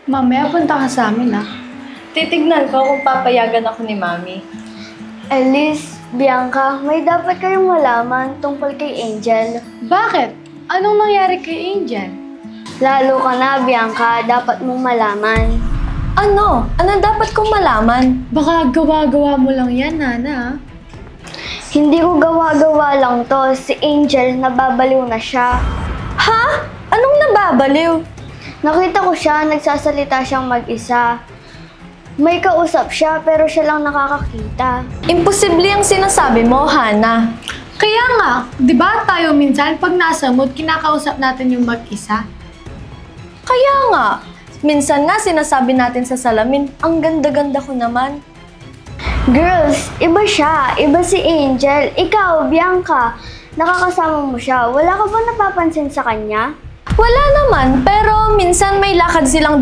Mamaya punta ka sa amin, ah. Titignan ko kung papayagan ako ni Mami. Elise, Bianca, may dapat kayong malaman tungkol kay Angel. Bakit? Anong nangyari kay Angel? Lalo ka na, Bianca, dapat mong malaman. Ano? Ano dapat kong malaman? Baka gawa-gawa mo lang yan, Nana. Hindi ko gawa-gawa lang to. Si Angel, nababaliw na siya. Ha? Anong nababaliw? Nakita ko siya, nagsasalita siyang mag-isa. May kausap siya, pero siya lang nakakakita. Imposible ang sinasabi mo, Hana. Kaya nga, di ba tayo minsan pag nasa mood, kinakausap natin yung mag-isa? Kaya nga, minsan nga sinasabi natin sa salamin, ang ganda-ganda ko naman. Girls, iba siya. Iba si Angel. Ikaw, Bianca, nakakasama mo siya. Wala ka ba napapansin sa kanya? Wala naman, pero minsan may lakad silang